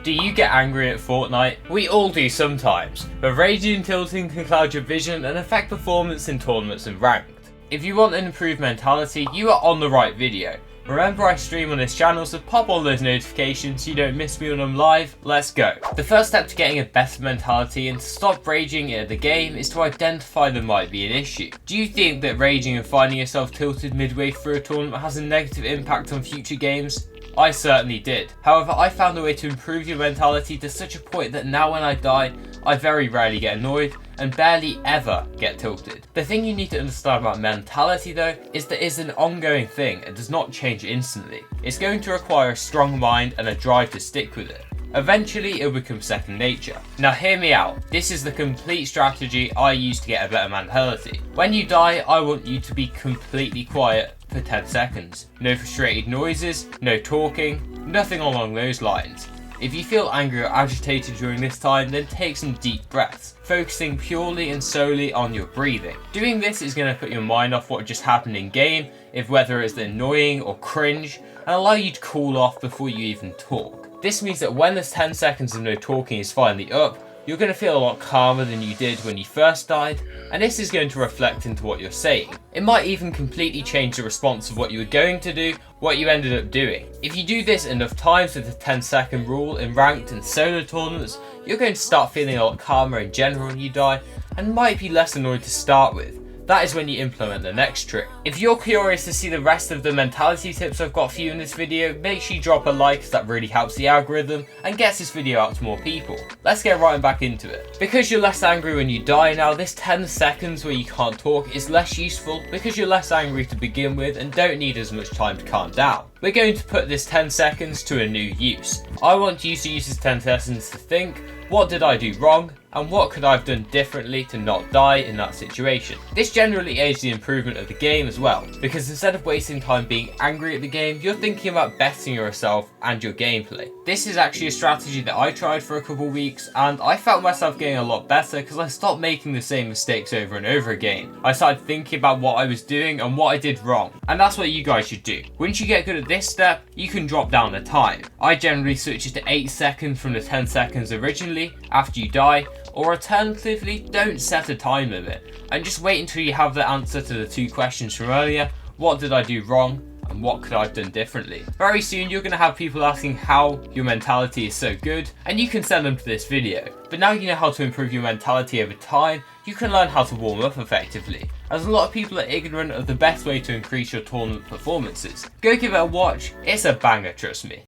Do you get angry at Fortnite? We all do sometimes, but raging and tilting can cloud your vision and affect performance in tournaments and ranked. If you want an improved mentality, you are on the right video. Remember, I stream on this channel, so pop all those notifications so you don't miss me when I'm live. Let's go. The first step to getting a better mentality and to stop raging at the game is to identify there might be an issue. Do you think that raging and finding yourself tilted midway through a tournament has a negative impact on future games? I certainly did. However, I found a way to improve your mentality to such a point that now when I die, I very rarely get annoyed and barely ever get tilted. The thing you need to understand about mentality though is that it's an ongoing thing and does not change instantly. It's going to require a strong mind and a drive to stick with it. Eventually it'll become second nature. Now hear me out, this is the complete strategy I use to get a better mentality. When you die, I want you to be completely quiet for 10 seconds. No frustrated noises, no talking, nothing along those lines. If you feel angry or agitated during this time, then take some deep breaths, focusing purely and solely on your breathing. Doing this is going to put your mind off what just happened in game, if whether it's annoying or cringe, and allow you to cool off before you even talk. This means that when this 10 seconds of no talking is finally up, you're going to feel a lot calmer than you did when you first died, and this is going to reflect into what you're saying. It might even completely change the response of what you were going to do, what you ended up doing. If you do this enough times with the 10-second rule in ranked and solo tournaments, you're going to start feeling a lot calmer in general when you die, and might be less annoyed to start with. That is when you implement the next trick. If you're curious to see the rest of the mentality tips I've got for you in this video, make sure you drop a like as that really helps the algorithm and gets this video out to more people. Let's get right back into it. Because you're less angry when you die now, this 10 seconds where you can't talk is less useful because you're less angry to begin with and don't need as much time to calm down. We're going to put this 10 seconds to a new use. I want you to use this 10 seconds to think, what did I do wrong? And what could I have done differently to not die in that situation? This generally aids the improvement of the game as well, because instead of wasting time being angry at the game, you're thinking about bettering yourself and your gameplay. This is actually a strategy that I tried for a couple weeks, and I felt myself getting a lot better because I stopped making the same mistakes over and over again. I started thinking about what I was doing and what I did wrong, and that's what you guys should do. Once you get good at this step, you can drop down the time. I generally switch it to 8 seconds from the 10 seconds originally after you die, or alternatively, don't set a time limit and just wait until you have the answer to the 2 questions from earlier. What did I do wrong? And what could I have done differently? Very soon you're going to have people asking how your mentality is so good, and you can send them to this video. But now you know how to improve your mentality over time, you can learn how to warm up effectively, as a lot of people are ignorant of the best way to increase your tournament performances. Go give it a watch, it's a banger, trust me.